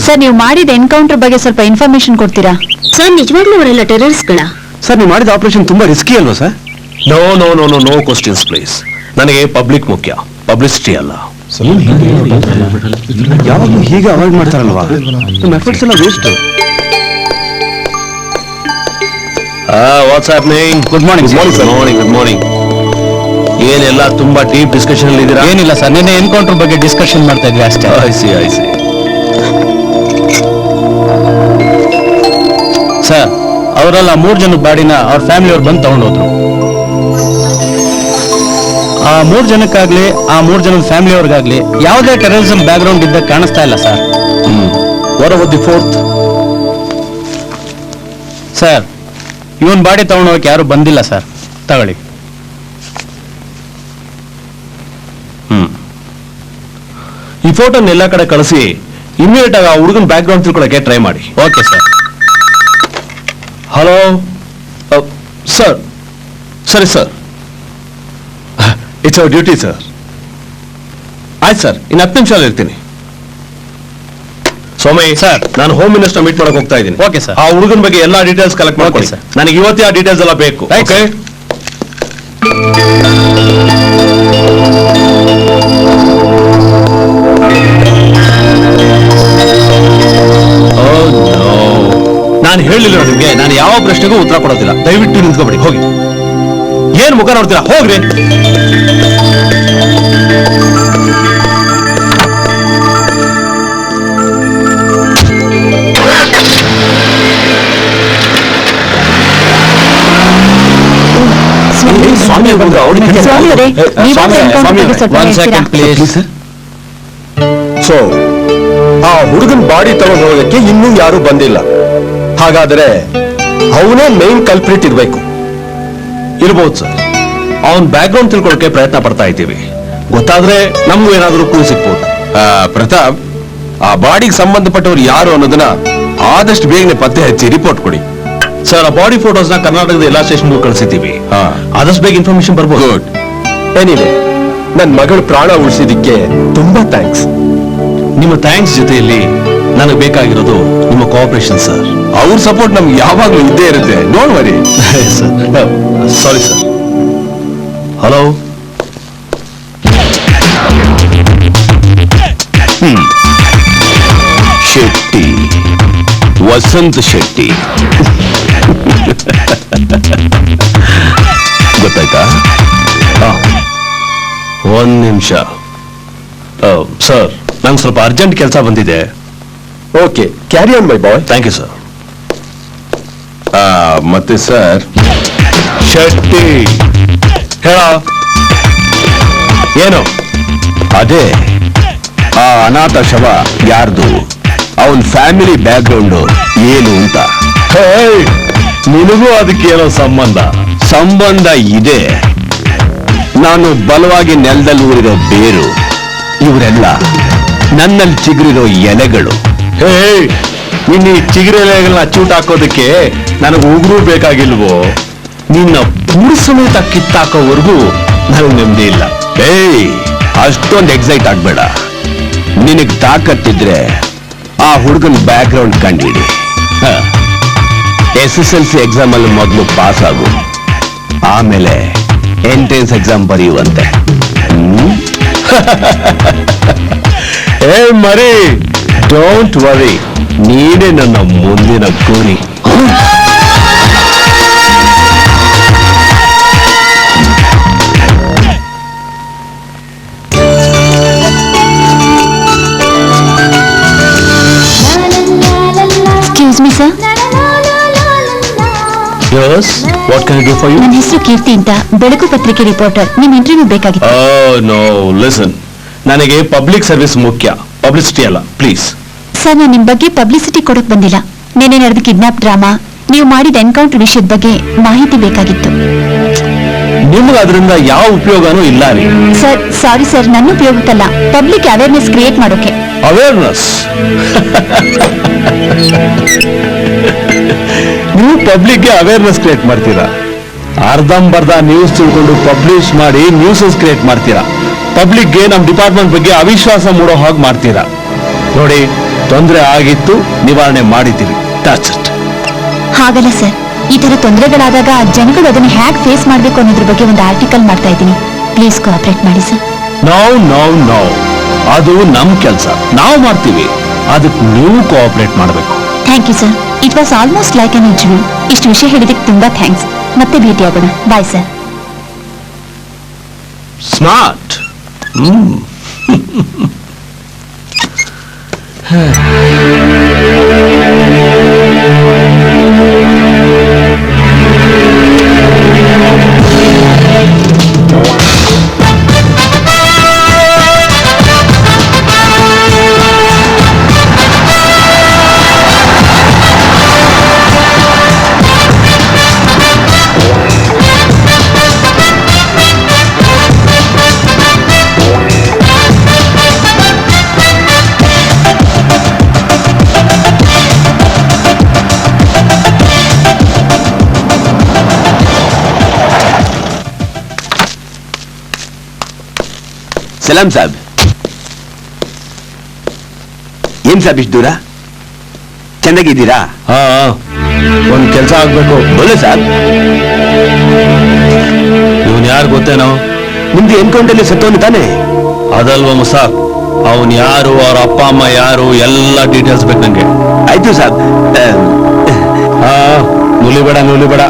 Sir, ನೀವು ಮಾಡಿದ encounter ಬಗ್ಗೆ ಸ್ವಲ್ಪ ಇನ್ಫಾರ್ಮೇಶನ್ ಕೊಡ್ತೀರಾ? ಸರ್, ನಿಜವಾಗ್ಲೂ ಅವರೆಲ್ಲ ಟೆರರಿಸ್ಟ್ಗಳ? ಸರ್, ನೀವು ಮಾಡಿದ ಆಪರೇಷನ್ ತುಂಬಾ ರಿಸ್ಕಿ ಅಲ್ವಾ ಸರ್? No questions please. ನನಗೆ ಪಬ್ಲಿಕ್ ಮುಖ್ಯ, ಪಬ್ಲಿಸಿಟಿ ಅಲ್ಲ. ಯಾವಾಗಲೂ ಹೀಗೆ ಅವಾಯ್ಡ್ ಮಾಡ್ತಾರಲ್ವಾ? ನಮ್ಮ ಎಫರ್ಟ್ಸ್ ಎಲ್ಲ waste. What's happening? Good morning. Good morning. ಏನೆಲ್ಲ ತುಂಬಾ ಡೀಪ್ ಡಿಸ್ಕಷನ್ ಅಲ್ಲಿ ಇದ್ದೀರಾ? ಏನಿಲ್ಲ ಸರ್, ನಿನ್ನೆ ಎನ್ಕೌಂಟರ್ ಬಗ್ಗೆ ಡಿಸ್ಕಷನ್ ಮಾಡ್ತಾ ಇದ್ವಿ ಅಷ್ಟೇ. I C. ಸರ್, ಅವರೆಲ್ಲ 3 ಜನದ ಬಾಡಿನ ಅವ್ರ ಫ್ಯಾಮಿಲಿ ಅವ್ರು ಬಂದು ತಗೊಂಡೋದ್ರು. ಆ 3 ಜನಕ್ಕಾಗ್ಲಿ ಆ 3 ಜನದ ಫ್ಯಾಮಿಲಿ ಅವ್ರಿಗಾಗ್ಲಿ ಯಾವುದೇ ಟೆರರಿಸಂ ಬ್ಯಾಕ್ ಗ್ರೌಂಡ್ ಇದ್ದ ಕಾಣಿಸ್ತಾ ಇಲ್ಲ sir. What about the fourth? Sir, ಇವನ್ ಬಾಡಿ ತಗೊಂಡೋಗಕ್ಕೆ ಯಾರು ಬಂದಿಲ್ಲ ಸರ್. ತಗೊಳ್ಳಿ. ಈ ಫೋಟೋನ ಎಲ್ಲ ಕಡೆ ಕಳಿಸಿ ಇಮಿಡಿಯೇಟ್ ಆಗಿ ಆ ಹುಡುಗನ ಬ್ಯಾಕ್ ಗ್ರೌಂಡ್ ತಿಳ್ಕೊಳಕ್ಕೆ ಟ್ರೈ ಮಾಡಿ. Okay sir. Hello sir. ಸರಿ sir, it's our duty sir. ಆಯ್ತು ಸರ್, ಇನ್ನು 10 ನಿಮಿಷ ಇರ್ತೀನಿ. ಸೋಮೈ ಸರ್, ನಾನು ಹೋಮ್ ಮಿನಿಸ್ಟರ್ ಮೀಟ್ ಮಾಡಕ್ ಹೋಗ್ತಾ ಇದ್ದೀನಿ. Okay sir. ಆ ಹುಡುಗನ ಬಗ್ಗೆ ಎಲ್ಲ ಡೀಟೇಲ್ಸ್ ಕಲೆಕ್ಟ್ ಮಾಡ್ಕೊಳ್ಳಿ ಸರ್. ನನಗೆ ಇವತ್ತೇ ಆ ಡೀಟೇಲ್ಸ್ ಎಲ್ಲ ಬೇಕು. ಓಕೆ. ನಾನು ಹೇಳಿಲ್ಲ ನಿಮ್ಗೆ, ನಾನು ಯಾವ ಪ್ರಶ್ನೆಗೂ ಉತ್ತರ ಕೊಡೋದಿಲ್ಲ. ದಯವಿಟ್ಟು ನಿಂತ್ಕೊಬಿಡಿ, ಹೋಗಿ. ಏನ್ ಮುಖ ನೋಡ್ತೀರಾ? ಹೋಗ್ರಿ. ಸೊ ಆ ಹುಡುಗನ ಬಾಡಿ ತಗೊಂಡು ಹೋಗೋದಕ್ಕೆ ಇನ್ನೂ ಯಾರು ಬಂದಿಲ್ಲ. ಹಾಗಾದ್ರೆ ಅವನೇ ಮೇನ್ ಕಲ್ಪ್ರಿಟ್ ಇರ್ಬೇಕು. ಇರ್ಬೋದು ಸರ್. ಅವನ್ ಬ್ಯಾಕ್ ಗ್ರೌಂಡ್ ತಿಳ್ಕೊಳಕ್ಕೆ ಪ್ರಯತ್ನ ಪಡ್ತಾ ಇದ್ದೀವಿ. ಗೊತ್ತಾದ್ರೆ ನಮ್ಗೂ ಏನಾದ್ರೂ ಕ್ಲೂ ಸಿಗ್ಬೋದು. ಪ್ರತಾಪ್, ಆ ಬಾಡಿಗೆ ಸಂಬಂಧಪಟ್ಟವ್ರು ಯಾರು ಅನ್ನೋದನ್ನ ಆದಷ್ಟು ಬೇಗನೆ ಪತ್ತೆ ಹಚ್ಚಿ ರಿಪೋರ್ಟ್ ಕೊಡಿ. ಸರ್, ಆ ಬಾಡಿ ಫೋಟೋಸ್ನ ಕರ್ನಾಟಕದ ಎಲ್ಲಾ ಸ್ಟೇಷನ್ಗೂ ಕಳಿಸಿದ್ದೀವಿ. ಆದಷ್ಟು ಬೇಗ ಇನ್ಫಾರ್ಮೇಶನ್ ಬರ್ಬೋದು. ಗುಡ್. ಎನಿವೆ, ನನ್ನ ಮಗಳು ಪ್ರಾಣ ಉಳಿಸಿದ್ದಕ್ಕೆ ತುಂಬಾ ಥ್ಯಾಂಕ್ಸ್. ನಿಮ್ಮ ಥ್ಯಾಂಕ್ಸ್ ಜೊತೆಯಲ್ಲಿ ನನಗೆ ಬೇಕಾಗಿರೋದು ನಿಮ್ಮ ಕೋಆಪರೇಷನ್ ಸರ್. ಅವ್ರ ಸಪೋರ್ಟ್ ನಮ್ಗೆ ಯಾವಾಗ್ಲೂ ಇದ್ದೇ ಇರುತ್ತೆ. Don't worry. Sorry sir. Hello. Shetty, Vasant Shetty. ಗೊತ್ತಾಯ್ತಾ? ಒಂದ್ ನಿಮಿಷ ಸರ್, ನಂಗೆ ಸ್ವಲ್ಪ ಅರ್ಜೆಂಟ್ ಕೆಲಸ ಬಂದಿದೆ. Okay, carry on my boy. Thank you sir. ಮತ್ತೆ ಸರ್, ಶೆಟ್ಟಿ ಹೇಳ. ಏನು? ಅದೇ ಆ ಅನಾಥ ಶವ ಯಾರ್ದು, ಅವನ್ ಫ್ಯಾಮಿಲಿ ಬ್ಯಾಕ್ ಗ್ರೌಂಡ್ ಏನು ಅಂತ. ನಿನಗೂ ಅದಕ್ಕೇನೋ ಸಂಬಂಧ ಇದೆ. ನಾನು ಬಲವಾಗಿ ನೆಲದಲ್ಲಿ ಊರಿರೋ ಬೇರು, ಇವರೆಲ್ಲ ನನ್ನಲ್ಲಿ ಚಿಗುರಿರೋ ಎಲೆಗಳು. ನಿನ್ನ ಈ ಚಿಗುರೆ ಎಲೆಗಳನ್ನ ಚೂಟ್ ಹಾಕೋದಕ್ಕೆ ನನಗೆ ಉಗುರು ಬೇಕಾಗಿಲ್ವೋ? ನಿನ್ನ ಬುಡ ಸಮೇತ ಕಿತ್ತಾಕೋವರೆಗೂ ನನಗೆ ನೆಮ್ಮದಿ ಇಲ್ಲ. ಅಷ್ಟೊಂದು ಎಕ್ಸೈಟ್ ಆಗ್ಬೇಡ. ನಿನಗ್ ತಾಕತ್ತಿದ್ರೆ ಆ ಹುಡುಗನ ಬ್ಯಾಕ್ ಗ್ರೌಂಡ್ ಕಂಡಿಡಿ. SSLC ಎಕ್ಸಾಮ್ ಅಲ್ಲಿ ಮೊದಲು ಪಾಸ್ ಆಗು, ಆಮೇಲೆ ಎಂಟ್ರೆನ್ಸ್ ಎಕ್ಸಾಮ್ ಬರೆಯುವಂತೆ. ಮರಿ, ಡೋಂಟ್ ವರಿ, ನೀನೇ ನನ್ನ ಮುಂದಿನ ಗುರಿ. Excuse me sir. Yes, what can I do for you? ನನ್ನ ಹೆಸರು ಕೀರ್ತಿ ಅಂತ, ಬೆಳಕು ಪತ್ರಿಕೆ ರಿಪೋರ್ಟರ್. ನಿಮ್ಮ ಇಂಟರ್ವ್ಯೂ ಬೇಕಾಗಿತ್ತು. ನೋ, ಲಿಸನ್, ನನಗೆ ಪಬ್ಲಿಕ್ ಸರ್ವಿಸ್ ಮುಖ್ಯ, ಪಬ್ಲಿಸಿಟಿ ಅಲ್ಲ, ಪ್ಲೀಸ್. ಸರ್, ನಾನು ನಿಮ್ಮ ಬಗ್ಗೆ ಪಬ್ಲಿಸಿಟಿ ಕೊಡಕ್ ಬಂದಿಲ್ಲ. ನೆನ್ನೆ ನಡೆದ ಕಿಡ್ನಾಪ್ ಡ್ರಾಮಾ, ನೀವು ಮಾಡಿದ ಎನ್ಕೌಂಟರ್ ವಿಷಯದ ಬಗ್ಗೆ ಮಾಹಿತಿ ಬೇಕಾಗಿತ್ತು. ನಿಮ್ಗೆ ಅದರಿಂದ ಯಾವ ಉಪಯೋಗನೂ ಇಲ್ಲ ರೀ. ಸರ್, ಸಾರಿ ಸರ್, ನನ್ನ ಉಪಯೋಗಕ್ಕಲ್ಲ, ಪಬ್ಲಿಕ್ ಅವೇರ್ನೆಸ್ ಕ್ರಿಯೇಟ್ ಮಾಡೋಕೆ. ಅವೇರ್ನೆಸ್? ನೀವು ಪಬ್ಲಿಕ್ಗೆ ಅವೇರ್ನೆಸ್ ಕ್ರಿಯೇಟ್ ಮಾಡ್ತೀರಾ? ಅರ್ಧಂಬರ್ಧ ನ್ಯೂಸ್ ತಿಳ್ಕೊಂಡು ಪಬ್ಲಿಷ್ ಮಾಡಿ ನ್ಯೂಸಸ್ ಕ್ರಿಯೇಟ್ ಮಾಡ್ತೀರಾ. ಪಬ್ಲಿಕ್ಗೆ ನಮ್ಮ ಡಿಪಾರ್ಟ್ಮೆಂಟ್ ಬಗ್ಗೆ ಅವಿಶ್ವಾಸ ಮೂಡೋ ಹಾಗೆ ಮಾಡ್ತೀರಾ. ನೋಡಿ, ತೊಂದರೆ ಆಗಿತ್ತು, ನಿವಾರಣೆ ಮಾಡಿದ್ದೀವಿ. That's it. ಹಾಗಲ್ಲ ಸರ್, ಈ ತರ ತೊಂದರೆಗಳಾದಾಗ ಜನಗಳು ಅದನ್ನ ಹ್ಯಾಕ್ ಫೇಸ್ ಮಾಡ್ಬೇಕು ಅನ್ನೋದ್ರ ಬಗ್ಗೆ ಒಂದು ಆರ್ಟಿಕಲ್ ಮಾಡ್ತಾ ಇದ್ದೀನಿ. ಪ್ಲೀಸ್ ಕೋಆಪರೇಟ್ ಮಾಡಿ ಸರ್. ನೋ, ಅದು ನಮ್ ಕೆಲಸ, ನಾವು ಮಾಡ್ತೀವಿ. ಅದಕ್ಕೆ ನೀವು ಕೋಆಪರೇಟ್ ಮಾಡಬೇಕು. Thank you sir. It was almost like an interview. ಇಷ್ಟು ವಿಷಯ ಹೇಳಿದಕ್ಕೆ ತುಂಬಾ ಥ್ಯಾಂಕ್ಸ್. ಮತ್ತೆ ಭೇಟಿಯಾಗೋಣ. Bye sir. ಸ್ಮಾರ್ಟ್. ಸಲಾಂ ಸಾಬ್. ಏನ್ ಸಾಬ್ ಇಷ್ಟು ದೂರ? ಚೆನ್ನಾಗಿದ್ದೀರಾ? ಒಂದ್ ಕೆಲಸ ಆಗ್ಬೇಕು. ಬೋಲೆ ಸಾಬ್. ಇವನ್ ಯಾರು ಗೊತ್ತೇನೋ? ನಿಮ್ದು ಎನ್ಕೌಂಟಲ್ಲಿ ಸತ್ತವನು ತಾನೆ? ಅದಲ್ವಾ ಮುಸಾಕ್, ಅವನ್ ಯಾರು, ಅವ್ರ ಅಪ್ಪ ಅಮ್ಮ ಯಾರು, ಎಲ್ಲ ಡೀಟೇಲ್ಸ್ ಬೇಕು ನಂಗೆ. ಆಯ್ತು ಸಾಬ್. ನುಲಿಬೇಡ,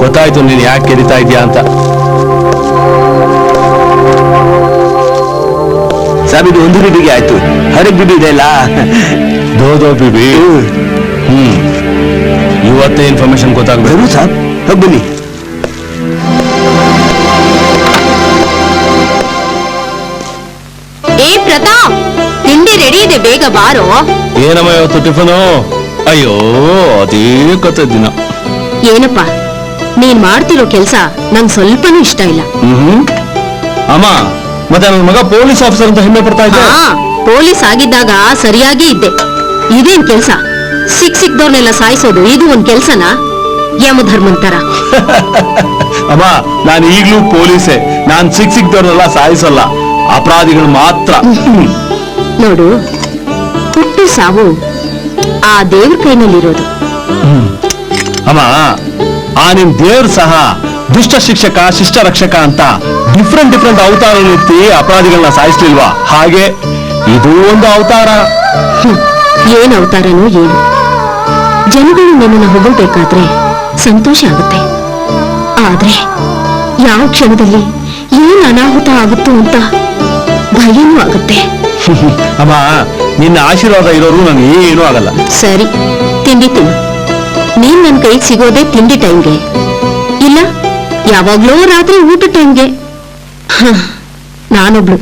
ಗೊತ್ತಾಯ್ತು ನೀನ್ ಯಾಕೆ ಕೆರಿತಾ ಇದೀಯಾ ಅಂತ. ಸಾಬ್, ಇದು ಒಂದು ಬಿಬಿಗೆ ಆಯ್ತು. ಹರಗ್ ಬಿಬಿ ಇದೆ ಅಲ್ಲ, ದೋ ಬಿಬಿ. ಇವತ್ತೇ ಇನ್ಫಾರ್ಮೇಶನ್ ಗೊತ್ತಾಗ್ಬೇಕು. ಸಾಬ್, ಹೋಗಿ ಬನ್ನಿ. ಏ ಪ್ರತಾಪ್, ತಿಂಡಿ ರೆಡಿ ಇದೆ, ಬೇಗ ಬಾರೋ. ಏನಮ್ಮ ಇವತ್ತು ಟಿಫನು? ಅಯ್ಯೋ, ಅದೇ ಕತೆ ದಿನ. ಏನಪ್ಪ ನೀನ್ ಮಾಡ್ತಿರೋ ಕೆಲ್ಸ ನಂಗ್ ಸ್ವಲ್ಪನೂ ಇಷ್ಟ ಇಲ್ಲ. ಅಮ್ಮ, ಮತ್ತೆ ನನ್ನ ಮಗ ಪೊಲೀಸ್ ಆಫೀಸರ್ ಅಂತ ಹೆಮ್ಮೆ ಪಡ್ತಾ ಇದ್ದೆ. ಪೊಲೀಸ್ ಆಗಿದ್ದಾಗ ಸರಿಯಾಗಿ ಇದ್ದೆ. ಇದೇನ್ ಕೆಲ್ಸ? ಸಿಕ್ದವ್ರನ್ನೆಲ್ಲ ಸಾಯಿಸೋದು ಇದು ಒಂದ್ ಕೆಲ್ಸನಾ? ಯಮಧರ್ಮನ್ ತರ. ಅಮ್ಮ, ನಾನು ಈಗ್ಲೂ ಪೊಲೀಸೇ. ನಾನ್ ಸಿಕ್ದವ್ರನ್ನೆಲ್ಲ ಸಾಯಿಸಲ್ಲ, ಅಪರಾಧಿಗಳು ಮಾತ್ರ. ನೋಡು, ಹುಟ್ಟು ಸಾವು ಆ ದೇವ್ರ ಕೈನಲ್ಲಿರೋದು. ಅಮ್ಮ, ಆ ನಿಮ್ ದೇವ್ರು ಸಹ ದುಷ್ಟ ಶಿಕ್ಷಕ, ಶಿಷ್ಟ ರಕ್ಷಕ ಅಂತ ಡಿಫ್ರೆಂಟ್ ಅವತಾರ ಎತ್ತಿ ಅಪರಾಧಿಗಳನ್ನ ಸಾಯಿಸ್ಲಿಲ್ವಾ? ಹಾಗೆ ಇದು ಒಂದು ಅವತಾರ. ಏನ್ ಅವತಾರನೋ ಏನು. ಜನಗಳು ನನ್ನನ್ನು ಹೊಗಳ್ಬೇಕಾದ್ರೆ ಸಂತೋಷ ಆಗುತ್ತೆ, ಆದ್ರೆ ಯಾವ ಕ್ಷಣದಲ್ಲಿ ಏನ್ ಅನಾಹುತ ಆಗುತ್ತೋ ಅಂತ ಭಯನೂ ಆಗುತ್ತೆ. ಅಮ್ಮ, ನಿನ್ನ ಆಶೀರ್ವಾದ ಇರೋರು ನನಗೆ ಏನೂ ಆಗಲ್ಲ. ಸರಿ, ತಿಂಡಿ ತಿನ್ನು. ನೀನ್ ನನ್ ಕೈಗೆ ಸಿಗೋದೆ ತಿಂಡಿ ಟೈಮ್ಗೆ, ಇಲ್ಲ ಯಾವಾಗ್ಲೋ ರಾತ್ರಿ ಊಟ ಟೈಮ್ಗೆ. ನಾನೊಬ್ಳು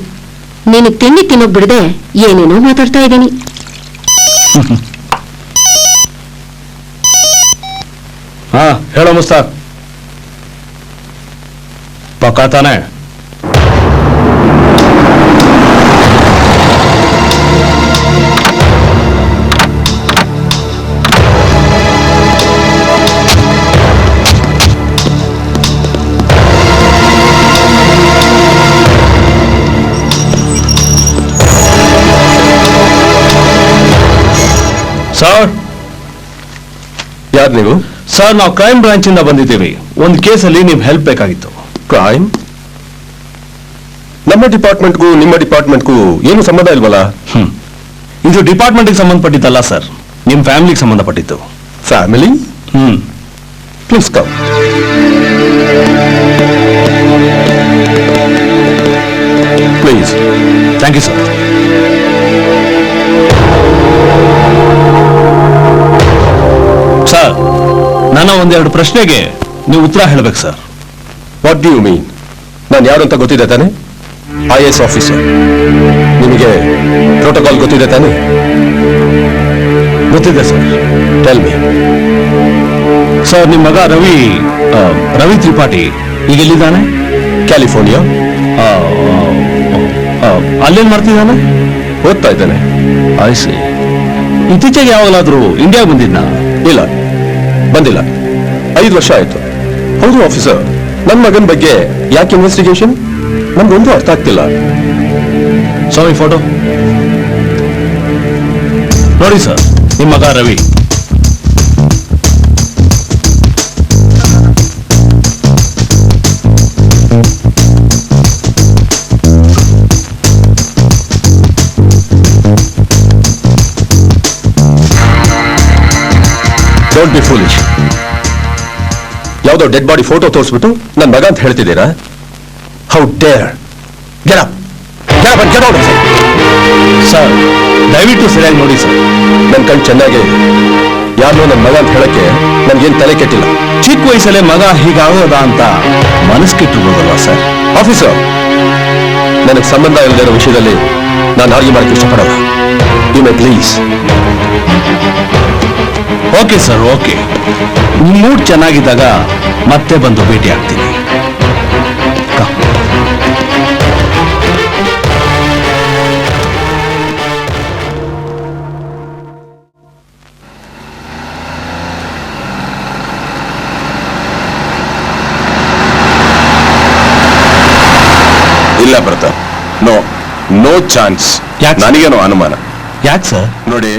ನಿನಗ್ ತಿಂಡಿ ತಿನ್ನೋಕ್ ಬಿಡದೆ ಏನೇನೋ ಮಾತಾಡ್ತಾ ಇದ್ದೀನಿ. ಹೇಳೋ ಮುಸ್ತಾಕ್, ಪಕ್ಕಾ ತಾನೆ? ಸರ್, ಯಾರು ನೀವು? ಸರ್, ನಾವು ಕ್ರೈಮ್ ಬ್ರಾಂಚ್ ಇಂದ ಬಂದಿದ್ದೀವಿ. ಒಂದು ಕೇಸಲ್ಲಿ ನೀವು ಹೆಲ್ಪ್ ಬೇಕಾಗಿತ್ತು. ಕ್ರೈಮ್? ನಮ್ಮ ಡಿಪಾರ್ಟ್ಮೆಂಟ್ಗೂ ನಿಮ್ಮ ಡಿಪಾರ್ಟ್ಮೆಂಟ್ಗೂ ಏನು ಸಂಬಂಧ ಇಲ್ವಲ್ಲ? ಇದು ಡಿಪಾರ್ಟ್ಮೆಂಟ್ಗೆ ಸಂಬಂಧಪಟ್ಟಿದ್ದಲ್ಲ ಸರ್, ನಿಮ್ ಫ್ಯಾಮಿಲಿಗೆ ಸಂಬಂಧಪಟ್ಟಿತ್ತು. Family? Please come. Please. Thank you sir. Sir, ನನ್ನ ಒಂದೆರಡು ಪ್ರಶ್ನೆಗೆ ನೀವು ಉತ್ತರ ಹೇಳಬೇಕು ಸರ್. What do you mean? ನಾನು ಯಾರು ಅಂತ ಗೊತ್ತಿದೆ ತಾನೆ? IAS officer. ನಿಮಗೆ ಪ್ರೋಟೋಕಾಲ್ ಗೊತ್ತಿದೆ ತಾನೆ? ಗೊತ್ತಿದೆ ಸರ್. Tell me. ಸರ್, ನಿಮ್ಮ ಮಗ ರವಿ ತ್ರಿಪಾಠಿ ಈಗ ಎಲ್ಲಿದ್ದಾನೆ? ಕ್ಯಾಲಿಫೋರ್ನಿಯಾ. ಅಲ್ಲೇನ್ ಮಾಡ್ತಿದ್ದಾನೆ? ಓದ್ತಾ ಇದ್ದಾನೆ. ಆಯ್ಸಿ. ಇತ್ತೀಚೆಗೆ ಯಾವಾಗಲಾದ್ರೂ ಇಂಡಿಯಾ ಬಂದಿದ್ನಾ? ಇಲ್ಲ, ಬಂದಿಲ್ಲ. 5 ವರ್ಷ ಆಯ್ತು. ಹೌದು ಆಫೀಸರ್, ನನ್ನ ಮಗನ ಬಗ್ಗೆ ಯಾಕೆ ಇನ್ವೆಸ್ಟಿಗೇಷನ್? ನಮ್ಗೊಂದು ಅರ್ಥ ಆಗ್ತಿಲ್ಲ. ಸ್ವಾಮಿ ಫೋಟೋ. ನೋಡಿ ಸರ್, ನಿಮ್ಮ ಮಗ ರವಿ. Don't be foolish. ಯಾವುದೋ ಡೆಡ್ ಬಾಡಿ ಫೋಟೋ ತೋರಿಸ್ಬಿಟ್ಟು ನನ್ನ ಮಗ ಅಂತ ಹೇಳ್ತಿದ್ದೀರಾ? How dare! Get up, get up and get out. Sir, ದಯವಿಟ್ಟು ಸರಿಯಾಗಿ ನೋಡಿ ಸರ್. ನನ್ನ ಕಣ್ ಚೆನ್ನಾಗಿ ಯಾರನ್ನೋ ನನ್ನ ಮಗ ಅಂತ ಹೇಳಕ್ಕೆ ನನ್ಗೇನ್ ತಲೆ ಕೆಟ್ಟಿಲ್ಲ. ಚಿಕ್ಕ ವಯಸ್ಸಲ್ಲೇ ಮಗ ಹೀಗಾಗೋದಾ ಅಂತ ಮನಸ್ಸು ಕೆಟ್ಟಿರ್ಬೋದಲ್ವಾ ಸರ್? ಆಫೀಸರ್, ನನಗೆ ಸಂಬಂಧ ಇಲ್ಲದಿರೋ ವಿಷಯದಲ್ಲಿ ನಾನು ಆರ್ಗ್ಯೂ ಮಾಡಕ್ಕೆ ಇಷ್ಟಪಡಲ್ಲ. You may please. Okay sir, okay. ನಿಮ್ಮ ಮೂಡ್ ಚೆನ್ನಾಗಿದ್ದಾಗ ಮತ್ತೆ ಬಂದು ಭೇಟಿ ಆಗ್ತೀನಿ. ಇಲ್ಲ ಪ್ರತಾಪ್, ನೋ ಚಾನ್ಸ್. ಯಾಕೆ? ನನಗೇನೋ ಅನುಮಾನ. ಯಾಕೆ ಸರ್? ನೋಡಿ,